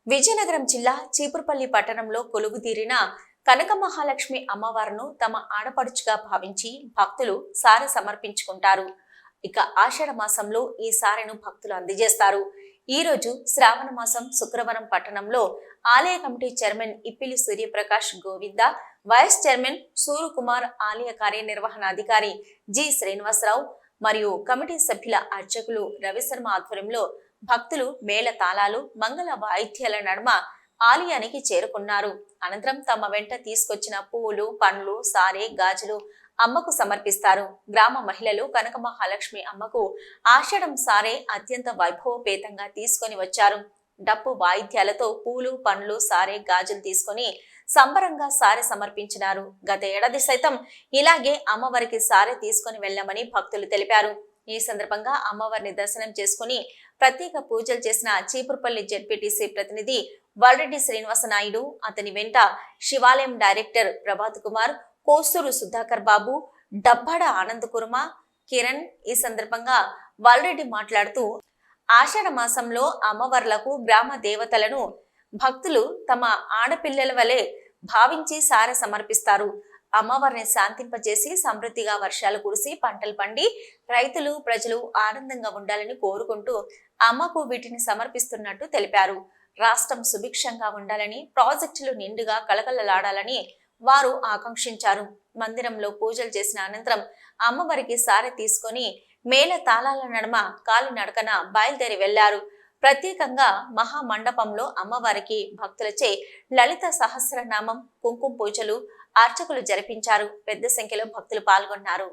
విజయనగరం జిల్లా చీపురుపల్లి పట్టణంలో కొలువుదీరిన కనక మహాలక్ష్మి అమ్మవారును తమ ఆడపడుచుగా భావించి భక్తులు సారె సమర్పించుకుంటారు. ఇక ఆషాఢ మాసంలో ఈ సారెను భక్తులు అందజేస్తారు. ఈ రోజు శ్రావణ మాసం శుక్రవారం పట్టణంలో ఆలయ committee chairman Ippili Suryaprakash Govinda, vice chairman Suryakumar, ఆలయ కార్యనిర్వహణాధికారి జి శ్రీనివాసరావు మరియు కమిటీ సభ్యుల అర్చకులు రవిశర్మ ఆధ్వర్యంలో భక్తులు మేళ తాళాలు, మంగళ వాయిద్యాల నడుమ ఆలయానికి చేరుకున్నారు. అనంతరం తమ వెంట తీసుకొచ్చిన పువ్వులు, పండ్లు, సారే, గాజులు అమ్మకు సమర్పిస్తారు. గ్రామ మహిళలు కనక మహాలక్ష్మి అమ్మకు ఆషాఢం సారే అత్యంత వైభవపేతంగా తీసుకొని వచ్చారు. డప్పు వాయిద్యాలతో పూలు, పండ్లు, సారే, గాజులు తీసుకొని సంబరంగా సారె సమర్పించినారు. గత ఏడాది సైతం ఇలాగే అమ్మవారికి సారె తీసుకొని వెళ్లామని భక్తులు తెలిపారు. ఈ సందర్భంగా అమ్మవారిని దర్శనం చేసుకుని ప్రత్యేక పూజలు చేసిన చీపురుపల్లి జెడ్పీటీసీ ప్రతినిధి వల్రెడ్డి శ్రీనివాస నాయుడు, అతని వెంట శివాలయం డైరెక్టర్ ప్రభాత్ కుమార్, కోస్తూరు సుధాకర్ బాబు, డబ్బాడ ఆనంద్ కుర్మ, కిరణ్. ఈ సందర్భంగా వల్రెడ్డి మాట్లాడుతూ, ఆషాఢ మాసంలో అమ్మవార్లకు గ్రామ దేవతలను భక్తులు తమ ఆడపిల్లల వలె భావించి సారె సమర్పిస్తారు. అమ్మవారిని శాంతింపజేసి సమృద్ధిగా వర్షాలు కురిసి పంటలు పండి రైతులు, ప్రజలు ఆనందంగా ఉండాలని కోరుకుంటూ అమ్మకు వీటిని సమర్పిస్తున్నట్టు తెలిపారు. రాష్ట్రం సుభిక్షంగా ఉండాలని, ప్రాజెక్టులు నిండుగా కలకలలాడాలని వారు ఆకాంక్షించారు. మందిరంలో పూజలు చేసిన అనంతరం అమ్మవారికి సారె తీసుకొని మేళ తాళాల నడుమ కాలినడకన బయలుదేరి వెళ్లారు. ప్రత్యేకంగా మహామండపంలో అమ్మవారికి భక్తులచే లలిత సహస్రనామం, కుంకుమ పూజలు, అర్చకులు జరిపించారు. పెద్ద సంఖ్యలో భక్తులు పాల్గొన్నారు.